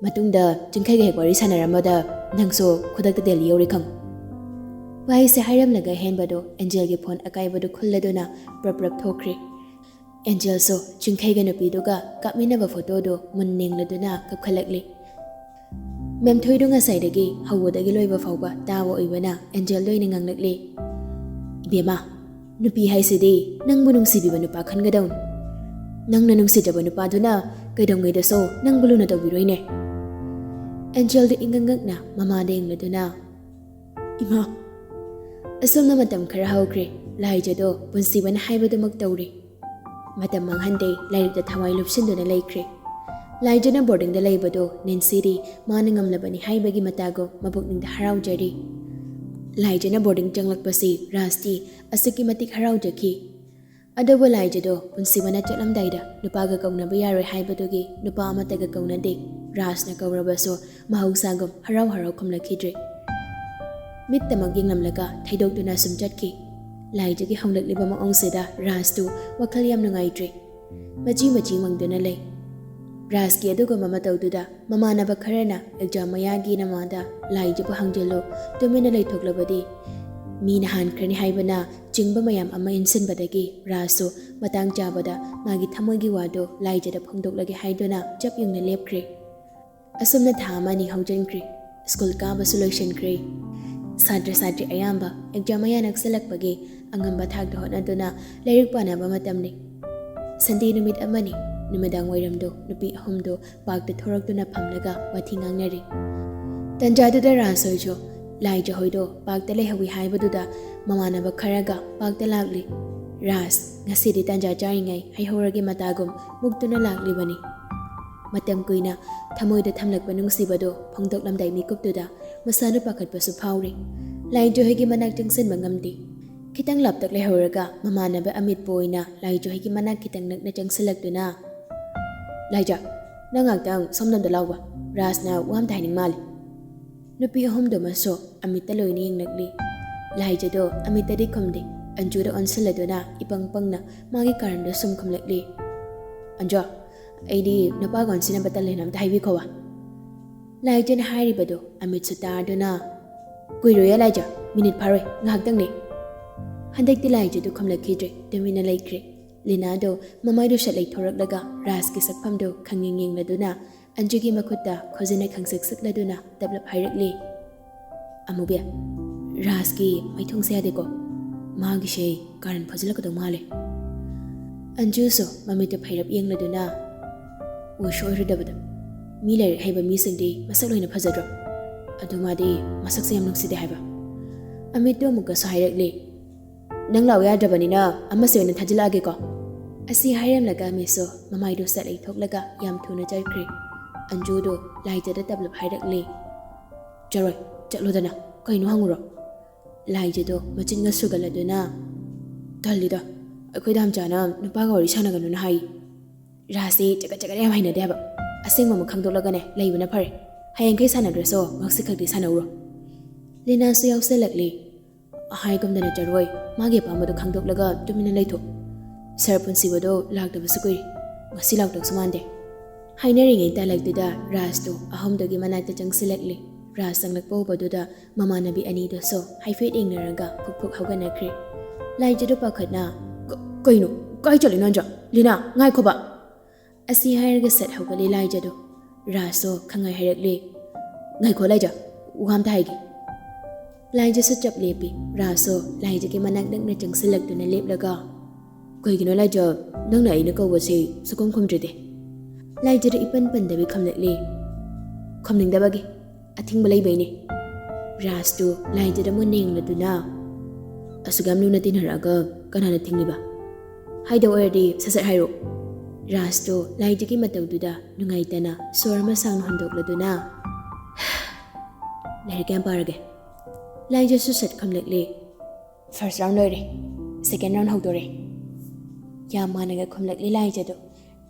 ꯃꯇꯨꯡꯗ ꯆꯤꯡꯈꯩꯒ ꯍꯦꯛ ꯋꯥꯔꯤ ꯁꯥꯟꯅꯔꯝꯕꯗ ꯅꯪꯁꯨ ꯈꯨꯗꯛꯇ ꯗꯦꯜꯂꯤ ꯌꯧꯔꯤ ꯈꯪꯉꯨ ꯋꯥꯍꯩꯁꯦ ꯍꯥꯏꯔꯝꯂꯒ ꯑꯍꯦꯟꯕꯗꯣ ꯑꯦꯟꯖꯦꯜꯒꯤ ꯐꯣꯟ ꯑꯀꯥꯏꯕꯗꯨ ꯈꯨꯜꯂꯗꯨꯅ ꯄ꯭ꯔꯞ ꯊꯣꯛꯈ꯭ꯔꯦ ꯑꯦꯟꯖꯦꯜꯁꯨ ꯆꯤꯡꯈꯩꯒ ꯅꯨꯄꯤꯗꯨꯒ ꯀꯥꯞꯃꯤꯟꯅꯕ ꯐꯣꯇꯣꯗꯣ ꯃꯨꯟꯅ ꯌꯦꯡꯂꯗꯨꯅ ꯀꯞꯈꯠꯂꯛꯂꯤ ꯃꯦꯝꯊꯣꯏꯗꯨ ꯉꯁꯥꯏꯗꯒꯤ ꯍꯧꯕꯗꯒꯤ ꯂꯣꯏꯕ ꯐꯥꯎꯕ ꯇꯥꯕ ꯑꯣꯏꯕꯅ ꯑꯦꯟꯖꯦꯜꯗ ꯑꯣꯏꯅ ꯉꯥꯡꯂꯛꯂꯤ ꯏꯕꯦꯝꯃ ꯅꯨꯄꯤ ꯍꯥꯏꯁꯤꯗꯤ ꯅꯪꯕꯨ ꯅꯨꯡꯁꯤꯕꯤꯕ ꯅꯨꯄꯥ ꯈꯟꯒꯗꯧꯅꯤ ꯅꯪꯅ ꯅꯨꯡꯁꯤꯖꯕ ꯅꯨꯄꯥꯗꯨꯅ ꯀꯩꯗꯧꯉꯩꯗꯁꯨ ꯅꯪꯕꯨ ꯂꯨꯅ ꯇꯧꯕꯤꯔꯣꯏꯅꯦ ꯑꯦꯟꯖꯦꯜꯗ ꯏꯪꯉꯛꯅ ꯃꯃꯥꯗ ꯌꯦꯡꯂꯗꯨꯅ ꯏꯃꯥ ꯑꯁꯨꯝꯅ ꯃꯇꯝ ꯈꯔ ꯍꯧꯈ꯭ꯔꯦ ꯂꯥꯏꯖꯗꯣ ꯄꯨꯟꯁꯤꯕꯅ ꯍꯥꯏꯕꯗꯨꯃꯛ ꯇꯧꯔꯤ ꯃꯇꯝ ꯃꯥꯡꯍꯟꯗꯦ ꯂꯥꯏꯔꯤꯛꯇ ꯊꯋꯥꯏ ꯂꯨꯞꯁꯤꯟꯗꯨꯅ ꯂꯩꯈ꯭ꯔꯦ ꯂꯥꯏꯖꯅ ꯕꯣꯔꯗꯤꯡꯗ ꯂꯩꯕꯗꯣ ꯅꯦꯟꯁꯤꯗꯤ ꯃꯥꯅ ꯉꯝꯂꯕꯅꯤ ꯍꯥꯏꯕꯒꯤ ꯃꯇꯥꯒꯨꯝ ꯃꯄꯨꯛꯅꯤꯡꯗ ꯍꯔꯥꯎꯖꯔꯤ ꯂꯥꯏꯖꯅ ꯕꯣꯔꯗꯤꯡ ꯆꯪꯂꯛꯄꯁꯤ ꯔꯥꯖꯇꯤ ꯑꯁꯨꯛꯀꯤ ꯃꯇꯤꯛ ꯍꯔꯥꯎꯖꯈꯤ ꯑꯗꯨꯕꯨ ꯂꯥꯏꯖꯗꯣ ꯄꯨꯟꯁꯤꯕꯅ ꯆꯠꯂꯝꯗꯥꯏꯗ ꯅꯨꯄꯥꯒ ꯀꯧꯅꯕ ꯌꯥꯔꯣꯏ ꯍꯥꯏꯕꯗꯨꯒꯤ ꯅꯨꯄꯥ ꯑꯃꯠꯇꯒ ꯀꯧꯅꯗꯦ ꯔꯥꯖꯅ ꯀꯧꯔꯕꯁꯨ ꯃꯍꯧꯁꯥꯒꯨꯝ ꯍꯔꯥꯎ ꯈꯨꯝꯂꯛꯈꯤꯗ꯭ꯔꯦ ꯃꯤꯠꯇꯃꯛ ꯌꯦꯡꯂꯝꯂꯒ ꯊꯩꯗꯣꯛꯇꯨꯅ ꯁꯨꯝ ꯆꯠꯈꯤ ꯂꯥꯏꯖꯒꯤ ꯍꯣꯡꯂꯛꯂꯤꯕ ꯃꯑꯣꯡꯁꯤꯗ ꯔꯥꯖꯇꯨ ꯋꯥꯈꯜ ꯌꯥꯝ ꯅꯨꯡꯉꯥꯏꯇ꯭ꯔꯦ ꯃꯆꯤ ꯃꯪꯗꯨꯅ ꯂꯩ ꯔꯥꯖꯀꯤ ꯑꯗꯨꯒꯨꯝꯕ ꯃꯇꯧꯗꯨꯗ ꯃꯃꯥꯟꯅꯕ ꯈꯔꯅ ꯑꯦꯛꯖꯥꯝ ꯃꯌꯥꯒꯤ ꯅꯃꯥꯗ ꯂꯥꯏꯖꯕꯨ ꯍꯪꯖꯤꯜꯂꯨ ꯇꯨꯃꯤꯟꯅ ꯂꯩꯊꯣꯛꯂꯕꯗꯤ ꯃꯤꯅ ꯍꯥꯟꯈ꯭ꯔꯅꯤ ꯍꯥꯏꯕꯅ ꯆꯤꯡꯕ ꯃꯌꯥꯝ ꯑꯃ ꯏꯟꯁꯤꯟꯕꯗꯒꯤ ꯔꯥꯖꯁꯨ ꯃꯇꯥꯡ ꯆꯥꯕꯗ ꯃꯥꯒꯤ ꯊꯃꯣꯏꯒꯤ ꯋꯥꯗꯨ ꯂꯥꯏꯖꯗ ꯐꯣꯡꯗꯣꯛꯂꯒꯦ ꯍꯥꯏꯗꯨꯅ ꯆꯞ ꯌꯨꯡꯅ ꯂꯦꯞꯈ꯭ꯔꯦ ꯑꯁꯨꯝꯅ ꯊꯥ ꯑꯃ ꯑꯅꯤ ꯍꯧꯖꯤꯟꯈ꯭ꯔꯦ ꯁ꯭ꯀꯨꯜ ꯀꯥꯕꯁꯨ ꯂꯣꯏꯁꯤꯟꯈ꯭ꯔꯦ ꯁꯥꯇ꯭ꯔ ꯑꯌꯥꯝꯕ ꯑꯦꯛꯖꯥꯝ ꯃꯌꯥ ꯅꯛꯁꯤꯜꯂꯛꯄꯒꯤ ꯑꯉꯝꯕ ꯊꯥꯛꯇ ꯍꯣꯠꯅꯗꯨꯅ ꯂꯥꯏꯔꯤꯛ ꯄꯥꯅꯕ ꯃꯇꯝꯅꯤ ꯁꯟꯗꯦ ꯅꯨꯃꯤꯠ ꯑꯃꯅꯤ ꯅꯨꯃꯤꯗꯥꯡ ꯋꯥꯏꯔꯝꯗꯣ ꯅꯨꯄꯤ ꯑꯍꯨꯝꯗꯣ ꯄꯥꯔꯛꯇ ꯊꯣꯔꯛꯇꯨꯅ ꯐꯝꯂꯒ ꯋꯥꯊꯤ ꯉꯥꯡꯅꯔꯤ ꯇꯟꯖꯥꯗꯨꯗ ꯔꯥꯖ ꯍꯣꯏꯁꯨ ꯂꯥꯏꯖ ꯍꯣꯏꯗꯣ ꯄꯥꯔꯛꯇ ꯂꯩꯍꯧꯏ ꯍꯥꯏꯕꯗꯨꯗ ꯃꯃꯥꯟꯅꯕ ꯈꯔꯒ ꯄꯥꯔꯛꯇ ꯂꯥꯛꯂꯤ ꯔꯥꯖ ꯉꯁꯤꯗꯤ ꯇꯟꯖꯥ ꯆꯥꯔꯤꯉꯩ ꯍꯩꯍꯧꯔꯒꯦ ꯃꯇꯥꯒꯨꯝ ꯃꯨꯛꯇꯨꯅ ꯂꯥꯛꯂꯤꯕꯅꯤ ꯃꯇꯝ ꯀꯨꯏꯅ ꯊꯃꯣꯏꯗ ꯊꯝꯂꯛꯄ ꯅꯨꯡꯁꯤꯕꯗꯣ ꯐꯣꯡꯗꯣꯛꯂꯝꯗꯥꯏ ꯃꯤꯀꯨꯞꯇꯨꯗ ꯃꯁꯥꯅ ꯄꯥꯈꯠꯄꯁꯨ ꯐꯥꯎꯔꯤ ꯂꯥꯏꯖꯍꯣꯏꯒꯤ ꯃꯅꯥꯛ ꯆꯪꯁꯤꯟꯕ ꯉꯝꯗꯦ ꯈꯤꯇꯪ ꯂꯥꯞꯇꯛ ꯂꯩꯍꯧꯔꯒ ꯃꯃꯥꯟꯅꯕ ꯑꯃꯤꯠꯄ ꯑꯣꯏꯅ ꯂꯥꯏꯖꯍꯣꯏꯒꯤ ꯃꯅꯥꯛ ꯈꯤꯇꯪ ꯅꯛꯅ ꯆꯪꯁꯤꯜꯂꯛꯇꯨꯅ ꯂꯥꯏꯖ ꯅꯪ ꯉꯥꯛꯇꯪ ꯁꯣꯝꯗꯝꯗ ꯂꯥꯎꯕ ꯔꯥꯖꯅ ꯋꯥ ꯑꯝꯇ ꯍꯥꯏꯅꯤꯡ ꯃꯥꯜꯂꯤ ꯅꯨꯄꯤ ꯑꯍꯨꯝꯗꯨꯃꯁꯨ ꯑꯃꯤꯠꯇ ꯂꯣꯏꯅ ꯌꯦꯡꯂꯛꯂꯤ ꯂꯥꯏꯖꯗꯣ ꯑꯃꯤꯠꯇꯗꯤ ꯈꯨꯝꯗꯦ ꯑꯟꯖꯨꯗ ꯑꯣꯟꯁꯤꯜꯂꯗꯨꯅ ꯏꯄꯪ ꯄꯪꯅ ꯃꯥꯒꯤ ꯀꯥꯔꯟꯗꯣ ꯁꯨꯝ ꯈꯨꯝꯂꯛꯂꯤ ꯑꯟꯖꯨ ꯑꯩꯗꯤ ꯅꯨꯄꯥꯒ ꯑꯣꯟꯁꯤꯟꯅꯕ ꯇꯜꯂꯦꯅ ꯑꯝꯇ ꯍꯥꯏꯕꯤꯈꯣꯋꯥ ꯂꯥꯏꯖꯅ ꯍꯥꯏꯔꯤꯕꯗꯣ ꯑꯃꯤꯠꯁꯨ ꯇꯥꯗꯨꯅ ꯀꯨꯏꯔꯣꯏꯌꯦ ꯂꯥꯏꯖ ꯃꯤꯅꯤꯠ ꯐꯥꯔꯣꯏ ꯉꯥꯏꯍꯥꯛꯇꯪꯅꯤ ꯍꯟꯗꯛꯇꯤ ꯂꯥꯏꯖꯗꯨ ꯈꯨꯝꯂꯛꯈꯤꯗ꯭ꯔꯦ ꯇꯨꯃꯤꯟꯅ ꯂꯩꯈ꯭ꯔꯦ ꯂꯤꯅꯥꯗꯣ ꯃꯃꯥꯏꯗꯨ ꯁꯠ ꯂꯩꯊꯣꯔꯛꯂꯒ ꯔꯥꯖꯀꯤ ꯁꯛꯐꯝꯗꯨ ꯈꯪꯌꯦꯡ ꯌꯦꯡꯂꯗꯨꯅ ꯑꯟꯖꯨꯒꯤ ꯃꯈꯨꯠꯇ ꯈꯨꯖꯤꯟꯅ ꯈꯪꯁꯛ ꯁꯛꯂꯗꯨꯅ ꯇꯞꯂꯞ ꯍꯥꯏꯔꯛꯂꯤ ꯑꯃꯨꯕꯤ ꯔꯥꯖꯀꯤ ꯃꯩꯊꯣꯡꯁꯦ ꯌꯥꯗꯦꯀꯣ ꯃꯥꯒꯤꯁꯦ ꯀꯥꯔꯟ ꯐꯖꯤꯜꯂꯛꯀꯗꯧ ꯃꯥꯜꯂꯦ ꯑꯟꯖꯨꯁꯨ ꯃꯃꯤꯠꯇꯨ ꯐꯩꯔꯞ ꯌꯦꯡꯂꯗꯨꯅ ꯑꯣꯏꯁꯨ ꯑꯣꯏꯔꯣꯏꯗꯕꯗ ꯃꯤ ꯂꯥꯏꯔꯤꯛ ꯍꯩꯕ ꯃꯤꯁꯤꯡꯗꯤ ꯃꯁꯛ ꯂꯣꯏꯅ ꯐꯖꯗ꯭ꯔꯣ ꯑꯗꯨ ꯃꯥꯗꯤ ꯃꯁꯛꯁꯦ ꯌꯥꯝ ꯅꯨꯡꯁꯤꯗꯦ ꯍꯥꯏꯕ ꯑꯃꯤꯠꯇꯨ ꯑꯃꯨꯛꯀꯁꯨ ꯍꯥꯏꯔꯛꯂꯤ ꯅꯪ ꯂꯥꯎ ꯌꯥꯗ꯭ꯔꯕꯅꯤꯅ ꯑꯃꯁꯦ ꯑꯣꯏꯅ ꯊꯥꯖꯤꯜꯂꯛꯑꯒꯦꯀꯣ ꯑꯁꯤ ꯍꯥꯏꯔꯝꯂꯒ ꯑꯃꯤꯠꯁꯨ ꯃꯃꯥꯏꯗꯨ ꯁꯠ ꯂꯩꯊꯣꯛꯂꯒ ꯌꯥꯝ ꯊꯨꯅ ꯆꯠꯈ꯭ꯔꯦ ꯑꯟꯖꯨꯗꯣ ꯂꯥꯏꯖꯗ ꯇꯞꯂꯞ ꯍꯥꯏꯔꯛꯂꯤ ꯆꯔꯣꯏ ꯆꯠꯂꯣꯗꯅ ꯀꯩꯅꯣ ꯍꯪꯉꯨꯔꯣ ꯂꯥꯏꯖꯗꯣ ꯃꯆꯤꯟꯒ ꯁꯨꯒꯠꯂꯗꯨꯅ ꯇꯜꯂꯤꯗ ꯑꯩꯈꯣꯏ ꯗꯥꯝꯆꯥꯅ ꯅꯨꯄꯥꯒ ꯋꯥꯔꯤ ꯁꯥꯟꯅꯒꯅꯨꯅ ꯍꯥꯏ ꯔꯥꯖꯁꯤ ꯆꯒꯠ ꯌꯥꯝ ꯍꯩꯅꯗꯦ ꯍꯥꯏꯕ ꯑꯁꯦꯡꯕ ꯑꯃ ꯈꯪꯗꯣꯛꯂꯒꯅꯦ ꯂꯩꯕꯅ ꯐꯔꯦ ꯍꯌꯦꯡꯈꯩ ꯁꯥꯟꯅꯗ꯭ꯔꯁꯨ ꯉꯁꯤ ꯈꯛꯇꯤ ꯁꯥꯟꯅꯧꯔꯣ ꯂꯤꯅꯥꯁꯨ ꯌꯥꯎꯁꯜꯂꯛꯂꯤ ꯍꯥꯏꯒꯨꯝꯗꯅ ꯆꯔꯣꯏ ꯃꯥꯒꯤ ꯑꯄꯥꯝꯕꯗꯣ ꯈꯪꯗꯣꯛꯂꯒ ꯇꯨꯃꯤꯟꯅ ꯂꯩꯊꯣꯛ ꯁꯔ ꯄꯨꯟꯁꯤꯕꯗꯣ ꯂꯥꯛꯇꯕꯁꯨ ꯀꯨꯏꯔꯦ ꯉꯁꯤ ꯂꯥꯛꯇꯧꯁꯨ ꯃꯥꯟꯗꯦ ꯍꯥꯏꯅꯔꯤꯉꯩ ꯇꯥꯂꯛꯇꯨꯗ ꯔꯥꯖꯇꯨ ꯑꯍꯨꯝꯗꯨꯒꯤ ꯃꯅꯥꯛꯇ ꯆꯪꯁꯤꯜꯂꯛꯂꯤ ꯔꯥꯖ ꯆꯪꯂꯛꯄ ꯎꯕꯗꯨꯗ ꯃꯃꯥꯟꯅꯕꯤ ꯑꯅꯤꯗꯨꯁꯨ ꯍꯥꯏꯐꯦꯠ ꯌꯦꯡꯅꯔꯒ ꯐꯨꯛ ꯍꯧꯒꯠꯅꯈ꯭ꯔꯦ ꯂꯥꯏꯖꯗꯨ ꯄꯥꯈꯠꯅ ꯀꯩꯅꯣ ꯀꯥꯏ ꯆꯠꯂꯤꯅꯣ ꯑꯟꯖꯨ ꯂꯤꯅꯥ ꯉꯥꯏꯈꯣꯕ ꯑꯁꯤ ꯍꯥꯏꯔꯒ ꯁꯠ ꯍꯧꯒꯠꯂꯤ ꯂꯥꯏꯖꯗꯣ ꯔꯥꯖꯁꯨ ꯈꯪꯉꯥꯏ ꯍꯥꯏꯔꯛꯂꯤ ꯉꯥꯏꯈꯣ ꯂꯥꯏꯖ ꯋꯥ ꯑꯝꯇ ꯍꯥꯏꯒꯦ ꯂꯥꯏꯖꯁꯨ ꯆꯞ ꯂꯦꯞꯄꯤ ꯔꯥꯖꯁꯨ ꯂꯥꯏꯖꯒꯤ ꯃꯅꯥꯛ ꯅꯛꯅ ꯆꯪꯁꯤꯜꯂꯛꯇꯨꯅ ꯂꯦꯞꯂꯒ ꯀꯩꯒꯤꯅꯣ ꯂꯥꯏꯖ ꯅꯪꯅ ꯑꯩꯅ ꯀꯧꯕꯁꯤ ꯁꯨꯈꯨꯝ ꯈꯨꯝꯗ꯭ꯔꯤꯗꯤ ꯂꯥꯏꯖꯗ ꯏꯄꯟ ꯄꯟꯗꯕꯤ ꯈꯝꯂꯛꯂꯤ ꯈꯝꯅꯤꯡꯗꯕꯒꯤ ꯑꯊꯤꯡꯕ ꯂꯩꯕꯩꯅꯤ ꯔꯥꯖꯇꯨ ꯂꯥꯏꯖꯗ ꯃꯨꯟꯅ ꯌꯦꯡꯂꯗꯨꯅ ꯑꯁꯨꯛ ꯌꯥꯝ ꯂꯨꯅ ꯇꯤꯟꯅꯔꯛꯑꯒ ꯀꯅꯥꯅ ꯊꯤꯡꯂꯤꯕ ꯍꯥꯏꯗ ꯑꯣꯏꯔꯗꯤ ꯁꯠ ꯍꯥꯏꯔꯣ ꯔꯥꯖꯇꯨ ꯂꯥꯏꯖꯒꯤ ꯃꯇꯧꯗꯨꯗ ꯅꯨꯡꯉꯥꯏꯇꯅ ꯁꯣꯔ ꯑꯃ ꯁꯥꯡꯅ ꯍꯣꯟꯗꯣꯛꯂꯗꯨꯅ ꯂꯥꯏꯔꯤꯛ ꯀꯌꯥꯝ ꯄꯥꯔꯒꯦ ꯂꯥꯏꯖꯁꯨ ꯁꯠ ꯈꯝꯂꯛꯂꯤ ꯐꯥꯔꯁ ꯔꯥꯎꯟ ꯂꯣꯏꯔꯦ ꯁꯦꯀꯦꯟ ꯔꯥꯎꯟ ꯍꯧꯗꯣꯔꯦ ꯌꯥꯝ ꯃꯥꯟꯅꯒ ꯈꯨꯝꯂꯛꯂꯤ ꯂꯥꯏꯖꯗꯣ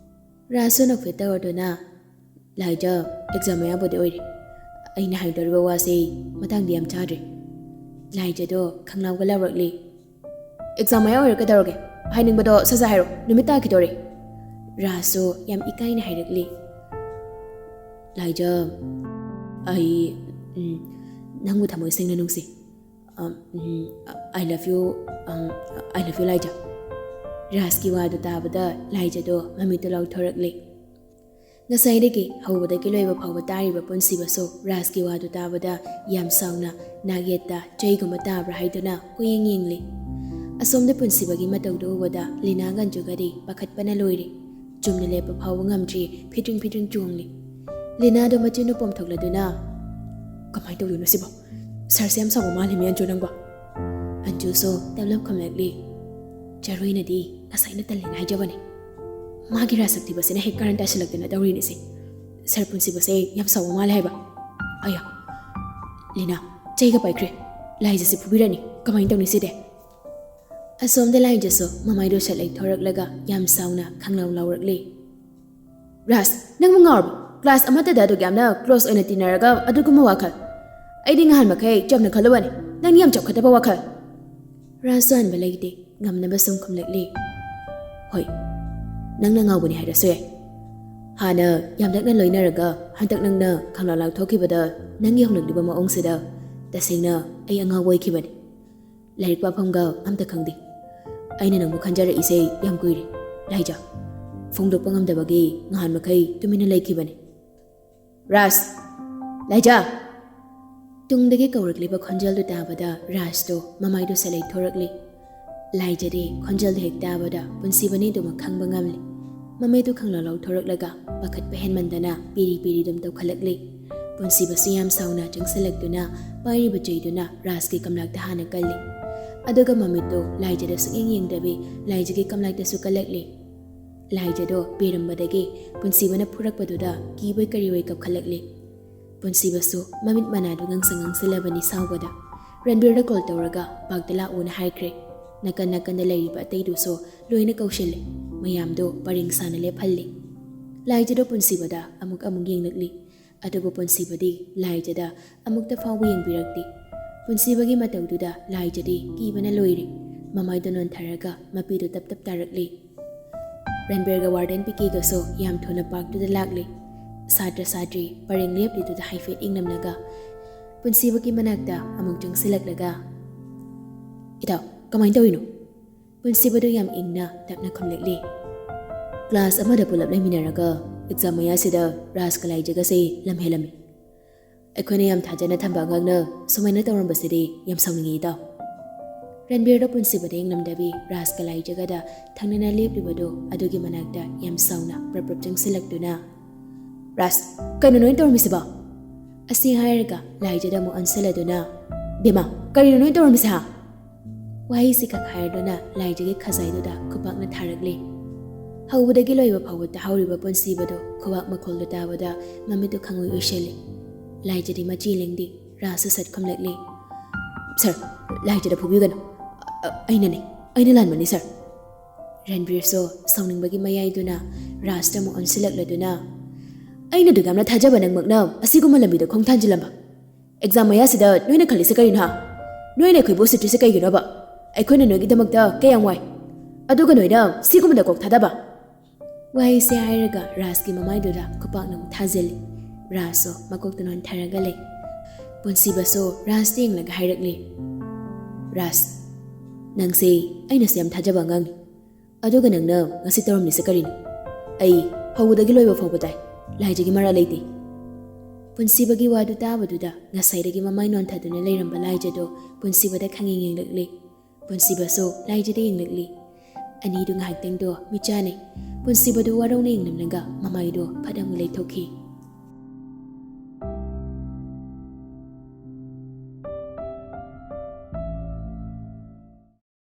ꯔꯥꯖꯁꯨ ꯅꯣꯛꯐꯦꯠ ꯇꯧꯔꯗꯨꯅ ꯂꯥꯏꯖ ꯑꯦꯛꯖꯥꯝ ꯃꯌꯥꯕꯨꯗꯤ ꯑꯣꯏꯔꯦ ꯑꯩꯅ ꯍꯥꯏꯗꯧꯔꯤꯕ ꯋꯥꯁꯤ ꯃꯇꯥꯡꯗꯤ ꯌꯥꯝ ꯆꯥꯗ꯭ꯔꯤ ꯂꯥꯏꯖꯗꯣ ꯈꯪꯂꯥꯎꯒ ꯂꯥꯎꯔꯛꯂꯤ ꯑꯦꯛꯖꯥꯝ ꯃꯌꯥ ꯑꯣꯏꯔꯦ ꯀꯩꯗꯧꯔꯒꯦ ꯍꯥꯏꯅꯤꯡꯕꯗꯣ ꯁꯠ ꯍꯥꯏꯔꯣ ꯅꯨꯃꯤꯠ ꯇꯥꯈꯤꯗꯣꯔꯦ ꯔꯥꯖꯁꯨ ꯌꯥꯝ ꯏꯀꯥꯏꯅ ꯍꯥꯏꯔꯛꯂꯤ ꯂꯥꯏꯖ ꯑꯩ ꯅꯪꯕꯨ ꯊꯃꯣꯏ ꯁꯦꯡꯅ ꯅꯨꯡꯁꯤ ꯑꯥꯏ ꯂꯚ ꯌꯨ ꯂꯥꯏꯖ ꯔꯥꯖꯀꯤ ꯋꯥꯗꯨ ꯇꯥꯕꯗ ꯂꯥꯏꯖꯗꯣ ꯃꯃꯤꯠꯇꯨ ꯂꯥꯎꯊꯣꯔꯛꯂꯤ ꯉꯁꯥꯏꯗꯒꯤ ꯍꯧꯕꯗꯒꯤ ꯂꯣꯏꯕ ꯐꯥꯎꯕ ꯇꯥꯔꯤꯕ ꯄꯨꯟꯁꯤꯕꯁꯨ ꯔꯥꯖꯀꯤ ꯋꯥꯗꯨ ꯇꯥꯕꯗ ꯌꯥꯝ ꯁꯥꯎꯅ ꯅꯥꯒꯦꯠꯇ ꯆꯩꯒꯨꯝꯕ ꯇꯥꯕ꯭ꯔꯥ ꯍꯥꯏꯗꯨꯅ ꯀꯣꯌꯦꯡ ꯌꯦꯡꯂꯤ ꯑꯁꯣꯝꯗ ꯄꯨꯟꯁꯤꯕꯒꯤ ꯃꯇꯧꯗꯨ ꯎꯕꯗ ꯂꯤꯅꯥ ꯒꯟꯖꯨꯒꯗꯤ ꯄꯥꯈꯠꯄꯅ ꯂꯣꯏꯔꯤ ꯆꯨꯝꯅ ꯂꯦꯞꯄ ꯐꯥꯎꯕ ꯉꯝꯗ꯭ꯔꯤ ꯐꯤꯇ꯭ꯔꯤꯡ ꯐꯤꯇ꯭ꯔꯤꯡ ꯆꯣꯡꯂꯤ ꯂꯤꯅꯥꯗꯣ ꯃꯆꯤꯟꯅ ꯄꯣꯝꯊꯣꯛꯂꯗꯨꯅ ꯀꯃꯥꯏꯅ ꯇꯧꯗꯣꯏꯅꯣ ꯁꯤꯕꯣ ꯁꯥꯔꯁꯦ ꯌꯥꯝ ꯁꯥꯎꯕ ꯃꯥꯜꯂꯤ ꯃꯤ ꯑꯟꯖꯨ ꯅꯪꯕꯣ ꯑꯟꯖꯨꯁꯨ ꯇꯞꯂꯞ ꯈꯨꯝꯂꯛꯂꯤ ꯆꯔꯣꯏꯅꯗꯤ ꯉꯁꯥꯏꯅ ꯇꯜꯂꯦꯅ ꯍꯥꯏꯖꯕꯅꯤ ꯃꯥꯒꯤ ꯔꯥꯁꯛꯇꯤꯕꯁꯤꯅ ꯍꯦꯛ ꯀꯔꯟ ꯇꯥꯁꯤꯜꯂꯛꯇꯅ ꯇꯧꯔꯤꯅꯤꯁꯦ ꯁꯥꯔ ꯄꯨꯟꯁꯤꯕꯁꯦ ꯌꯥꯝ ꯁꯥꯎꯕ ꯃꯥꯜꯂꯦ ꯍꯥꯏꯕ ꯑꯌꯥ ꯂꯤꯅꯥ ꯆꯩꯒ ꯄꯥꯏꯈ꯭ꯔꯦ ꯂꯥꯏꯖꯁꯦ ꯐꯨꯕꯤꯔꯅꯤ ꯀꯃꯥꯏꯅ ꯇꯧꯅꯤ ꯁꯤꯗꯤ ꯑꯁꯣꯝꯗ ꯂꯥꯏꯖꯁꯨ ꯃꯃꯥꯏꯗꯣ ꯁꯠ ꯂꯩꯊꯣꯔꯛꯂꯒ ꯌꯥꯝ ꯁꯥꯎꯅ ꯈꯪꯂꯥꯎ ꯂꯥꯎꯔꯛꯂꯤ ꯔꯥꯖ ꯅꯪꯕꯨ ꯉꯥꯎꯔꯕ ꯀ꯭ꯂꯥꯁ ꯑꯃꯠꯇꯗ ꯑꯗꯨꯛ ꯌꯥꯝꯅ ꯀ꯭ꯂꯣꯁ ꯑꯣꯏꯅ ꯇꯤꯟꯅꯔꯒ ꯑꯗꯨꯒꯨꯝꯕ ꯋꯥꯈꯜ ꯑꯩꯗꯤ ꯉꯍꯥꯟ ꯃꯈꯩ ꯆꯝꯅ ꯈꯜꯂꯨꯕꯅꯤ ꯅꯪ ꯌꯥꯝ ꯆꯥꯎꯈꯠꯇꯕ ꯋꯥꯈꯜ ꯔꯥꯖꯁꯨ ꯍꯟꯕ ꯂꯩꯇꯦ ꯉꯝꯅꯕ ꯁꯨꯝ ꯈꯨꯝꯂꯛꯂꯤ ꯍꯣꯏ ꯅꯪꯅ ꯉꯥꯎꯕꯅꯤ ꯍꯥꯏꯔꯁꯨ ꯌꯥꯏ ꯍꯥꯟꯅ ꯌꯥꯝ ꯅꯛꯅ ꯂꯣꯏꯅꯔꯒ ꯍꯟꯗꯛ ꯅꯪꯅ ꯈꯪꯂꯥꯎ ꯂꯥꯎꯊꯣꯛꯈꯤꯕꯗ ꯅꯪꯒꯤ ꯍꯣꯡꯂꯛꯂꯤꯕ ꯃꯑꯣꯡꯁꯤꯗ ꯇꯁꯦꯡꯅ ꯑꯩ ꯑꯉꯥꯎꯕ ꯑꯣꯏꯈꯤꯕꯅꯤ ꯂꯥꯏꯔꯤꯛ ꯄꯥꯐꯝꯒ ꯑꯝꯇ ꯈꯪꯗꯦ ꯑꯩꯅ ꯅꯪꯕꯨ ꯈꯟꯖꯔꯛꯏꯁꯦ ꯌꯥꯝ ꯀꯨꯏꯔꯦ ꯂꯥꯏꯖ ꯐꯣꯡꯗꯣꯛꯄ ꯉꯝꯗꯕꯒꯤ ꯉꯍꯥꯟ ꯃꯈꯩ ꯇꯨꯃꯤꯟꯅ ꯂꯩꯈꯤꯕꯅꯤ ꯔꯥꯖ ꯂꯥꯏꯖ ꯇꯨꯡꯗꯒꯤ ꯀꯧꯔꯛꯂꯤꯕ ꯈꯣꯟꯖꯦꯜꯗꯨ ꯇꯥꯕꯗ ꯔꯥꯖꯇꯣ ꯃꯃꯥꯏꯗꯨ ꯁꯠꯂꯩ ꯊꯣꯔꯛꯂꯤ ꯂꯥꯏꯖꯗꯤ ꯈꯣꯟꯖꯦꯜꯗꯨ ꯍꯦꯛ ꯇꯥꯕꯗ ꯄꯨꯟꯁꯤꯕꯅꯤꯗꯨꯃꯛ ꯈꯪꯕ ꯉꯝꯂꯤ ꯃꯃꯩꯗꯨ ꯈꯪꯂꯥꯎ ꯂꯥꯎꯊꯣꯔꯛꯂꯒ ꯄꯥꯈꯠꯄ ꯍꯦꯟꯃꯟꯗꯅ ꯄꯤꯔꯤ ꯄꯤꯔꯤꯗꯨꯝ ꯇꯧꯈꯠꯂꯛꯂꯤ ꯄꯨꯟꯁꯤꯕꯁꯨ ꯌꯥꯝ ꯁꯥꯎꯅ ꯆꯪꯁꯤꯜꯂꯛꯇꯨꯅ ꯄꯥꯏꯔꯤꯕ ꯆꯩꯗꯨꯅ ꯔꯥꯖꯀꯤ ꯀꯝꯂꯥꯛꯇ ꯍꯥꯟꯅ ꯀꯜꯂꯤ ꯑꯗꯨꯒ ꯃꯃꯤꯠꯇꯨ ꯂꯥꯏꯖꯗ ꯁꯨꯛꯌꯦꯡ ꯌꯦꯡꯗꯕꯤ ꯂꯥꯏꯖꯒꯤ ꯀꯝꯂꯥꯛꯇꯁꯨ ꯀꯜꯂꯛꯂꯤ ꯂꯥꯏꯖꯗꯣ ꯄꯤꯔꯝꯕꯗꯒꯤ ꯄꯨꯟꯁꯤꯕꯅ ꯐꯨꯔꯛꯄꯗꯨꯗ ꯀꯤꯕꯣꯏ ꯀꯔꯤꯑꯣꯏ ꯀꯞꯈꯠꯂꯛꯂꯤ ꯄꯨꯟꯁꯤꯕꯁꯨ ꯃꯃꯤꯠ ꯃꯅꯥꯗꯨ ꯉꯪꯁꯤꯜꯂꯕꯅꯤ ꯁꯥꯎꯕꯗ ꯔꯟꯕꯤꯔꯗ ꯀꯣꯜ ꯇꯧꯔꯒ ꯄꯥꯛꯇ ꯂꯥꯛꯎꯅ ꯍꯥꯏꯈ꯭ꯔꯦ ꯅꯥꯀꯟ ꯅꯥꯀꯟꯗ ꯂꯩꯔꯤꯕ ꯑꯇꯩꯗꯨꯁꯨ ꯂꯣꯏꯅ ꯀꯧꯁꯤꯜꯂꯤ ꯃꯌꯥꯝꯗꯣ ꯄꯔꯤꯡ ꯁꯥꯅ ꯂꯦꯞꯍꯜꯂꯤ ꯂꯥꯏꯖꯗ ꯄꯨꯟꯁꯤꯕꯗ ꯑꯃꯨꯛ ꯌꯦꯡꯂꯛꯂꯤ ꯑꯗꯨꯕꯨ ꯄꯨꯟꯁꯤꯕꯗꯤ ꯂꯥꯏꯖꯗ ꯑꯃꯨꯛꯇ ꯐꯥꯎꯕ ꯌꯦꯡꯕꯤꯔꯛꯇꯦ ꯄꯨꯟꯁꯤꯕꯒꯤ ꯃꯇꯧꯗꯨꯗ ꯂꯥꯏꯖꯗꯤ ꯀꯤꯕꯅ ꯂꯣꯏꯔꯤ ꯃꯃꯥꯏꯗꯣ ꯅꯣꯟꯊꯔꯒ ꯃꯄꯤꯗꯨ ꯇꯞ ꯇꯞ ꯇꯥꯔꯛꯂꯤ ꯔꯟꯕꯤꯔꯒ ꯋꯥꯔꯗꯦꯟ ꯄꯤꯀꯦꯒꯁꯨ ꯌꯥꯝ ꯊꯨꯅ ꯄꯥꯔꯛꯇꯨꯗ ꯂꯥꯛꯂꯤ ꯁꯥꯇ꯭ꯔ ꯁꯥꯇ꯭ꯔꯤ ꯄꯔꯦꯡ ꯂꯦꯞꯂꯤꯗꯨꯗ ꯍꯥꯏꯐꯦꯠ ꯏꯪꯅꯝꯂꯒ ꯄꯨꯟꯁꯤꯕꯒꯤ ꯃꯅꯥꯛꯇ ꯑꯃꯨꯛ ꯆꯪꯁꯤꯜꯂꯛꯂꯒ ꯏꯇꯥꯎ ꯀꯃꯥꯏꯅ ꯇꯧꯔꯤꯅꯣ ꯄꯨꯟꯁꯤꯕꯗꯨ ꯌꯥꯝ ꯏꯪꯅ ꯇꯞꯅ ꯈꯨꯝꯂꯛꯂꯤ ꯀ꯭ꯂꯥꯁ ꯑꯃꯗ ꯄꯨꯂꯞ ꯂꯩꯃꯤꯟꯅꯔꯒ ꯑꯦꯛꯖꯥꯝ ꯃꯌꯥꯁꯤꯗ ꯔꯥꯖꯀ ꯂꯥꯏꯖꯒꯁꯦ ꯂꯝꯍꯦꯜꯂꯝꯃꯤ ꯑꯩꯈꯣꯏꯅ ꯌꯥꯝ ꯊꯥꯖꯅ ꯊꯝꯕ ꯑꯉꯥꯡꯅ ꯁꯨꯃꯥꯏꯅ ꯇꯧꯔꯝꯕꯁꯤꯗꯤ ꯌꯥꯝ ꯁꯥꯎꯅꯤꯡꯉꯤ ꯏꯇꯥꯎ ꯔꯟꯕꯤꯔꯗ ꯄꯨꯟꯁꯤꯕꯗ ꯌꯦꯡꯂꯝꯗꯕꯤ ꯔꯥꯖꯀ ꯂꯥꯏꯖꯒꯗ ꯊꯪꯅꯅ ꯂꯦꯞꯂꯤꯕꯗꯣ ꯑꯗꯨꯒꯤ ꯃꯅꯥꯛꯇ ꯌꯥꯝ ꯁꯥꯎꯅ ꯄ꯭ꯔꯞ ꯆꯪꯁꯤꯜꯂꯛꯇꯨꯅ ꯔꯥꯖ ꯀꯩꯅꯣ ꯅꯣꯏ ꯇꯧꯔꯝꯃꯤꯁꯤꯕꯣ ꯑꯁꯤ ꯍꯥꯏꯔꯒ ꯂꯥꯏꯖꯗ ꯑꯃꯨꯛ ꯑꯣꯟꯁꯤꯜꯂꯗꯨꯅ ꯕꯦꯃꯥ ꯀꯔꯤꯅꯣ ꯅꯣꯏ ꯇꯧꯔꯝꯃꯤꯁꯤ ꯍꯥ ꯋꯥꯍꯩꯁꯤ ꯈꯛ ꯍꯥꯏꯔꯗꯨꯅ ꯂꯥꯏꯖꯒꯤ ꯈꯖꯥꯏꯗꯨꯗ ꯈꯨꯄꯥꯛꯅ ꯊꯥꯔꯛꯂꯤ ꯍꯧꯕꯗꯒꯤ ꯂꯣꯏꯕ ꯐꯥꯎꯕ ꯇꯥꯍꯧꯔꯤꯕ ꯄꯨꯟꯁꯤꯕꯗꯣ ꯈꯨꯕꯥꯛ ꯃꯈꯣꯜꯗꯨ ꯇꯥꯕꯗ ꯃꯃꯤꯠꯇꯨ ꯈꯪꯑꯣꯏ ꯑꯣꯏꯁꯤꯜꯂꯤ ꯂꯥꯏꯖꯗꯤ ꯃꯆꯤ ꯂꯦꯡꯗꯤ ꯔꯥꯖꯁꯨ ꯁꯠ ꯈꯨꯝꯂꯛꯂꯤ ꯁꯥꯔ ꯂꯥꯏꯖꯗ ꯐꯨꯕꯤꯒꯅꯨ ꯑꯩꯅ ꯂꯥꯟꯕꯅꯤ ꯁꯥꯔ ꯔꯟꯕꯤꯔꯁꯨ ꯁꯥꯎꯅꯤꯡꯕꯒꯤ ꯃꯌꯥꯏꯗꯨꯅ ꯔꯥꯖꯇ ꯑꯃꯨꯛ ꯑꯣꯟꯁꯤꯜꯂꯛꯂꯗꯨꯅ ꯑꯩꯅ ꯑꯗꯨꯛ ꯌꯥꯝꯅ ꯊꯥꯖꯕ ꯅꯪꯃꯛꯅ ꯑꯁꯤꯒꯨꯝꯕ ꯂꯝꯕꯤꯗ ꯈꯣꯡ ꯊꯥꯡꯖꯤꯜꯂꯝꯕ ꯑꯦꯛꯖꯥꯝ ꯃꯌꯥꯁꯤꯗ ꯅꯣꯏꯅ ꯈꯜꯂꯤꯁꯦ ꯀꯔꯤꯅꯣ ꯍꯥ ꯅꯣꯏꯅ ꯑꯩꯈꯣꯏꯕꯨ ꯎꯁꯤꯠꯇ꯭ꯔꯤꯁꯦ ꯀꯩꯒꯤꯅꯣꯕ ꯑꯩꯈꯣꯏꯅ ꯅꯣꯏꯒꯤꯗꯃꯛꯇ ꯀꯌꯥꯝ ꯋꯥꯏ ꯑꯗꯨꯒ ꯅꯣꯏꯅ ꯁꯤꯒꯨꯝꯕꯗ ꯀꯣꯛ ꯊꯥꯗꯕ ꯋꯥꯍꯩꯁꯦ ꯍꯥꯏꯔꯒ ꯔꯥꯖꯀꯤ ꯃꯃꯥꯏꯗꯨꯗ ꯈꯨꯄꯥꯛꯅ ꯑꯃꯨꯛ ꯊꯥꯖꯤꯜꯂꯤ ꯔꯥꯖꯁꯨ ꯃꯀꯣꯛꯇ ꯅꯣꯟꯊꯔꯒ ꯂꯩ ꯄꯨꯟꯁꯤꯕꯁꯨ ꯔꯥꯖꯇ ꯌꯦꯡꯂꯒ ꯍꯥꯏꯔꯛꯂꯤ ꯔꯥꯖ ꯅꯪꯁꯦ ꯑꯩꯅꯁꯨ ꯌꯥꯝ ꯊꯥꯖꯕ ꯑꯉꯥꯡꯅꯤ ꯑꯗꯨꯒ ꯅꯪꯅ ꯉꯁꯤ ꯇꯧꯔꯝꯂꯤꯁꯦ ꯀꯔꯤꯅꯣ ꯑꯩ ꯍꯧꯕꯗꯒꯤ ꯂꯣꯏꯕ ꯐꯥꯎꯕ ꯇꯥꯏ ꯂꯥꯏꯖꯒꯤ ꯃꯔꯥ ꯂꯩꯇꯦ ꯄꯨꯟꯁꯤꯕꯒꯤ ꯋꯥꯗꯨ ꯇꯥꯕꯗꯨꯗ ꯉꯁꯥꯏꯗꯒꯤ ꯃꯃꯥꯏ ꯅꯣꯟꯊꯗꯨꯅ ꯂꯩꯔꯝꯕ ꯂꯥꯏꯖꯗꯣ ꯄꯨꯟꯁꯤꯕꯗ ꯈꯪꯌꯦꯡ ꯌꯦꯡꯂꯛꯂꯤ ꯄꯨꯟꯁꯤꯕꯁꯨ ꯂꯥꯏꯖꯗ ꯌꯦꯡꯂꯛꯂꯤ ꯑꯅꯤꯗꯨ ꯉꯥꯏꯍꯥꯛꯇꯪꯗꯣ ꯃꯤꯆꯥꯅꯩ ꯄꯨꯟꯁꯤꯕꯗꯨ ꯋꯥꯔꯧꯅ ꯌꯦꯡꯂꯝꯂꯒ ꯃꯃꯥꯏꯗꯣ ꯐꯠ ꯑꯃꯨꯛ ꯂꯩꯊꯣꯛꯈꯤ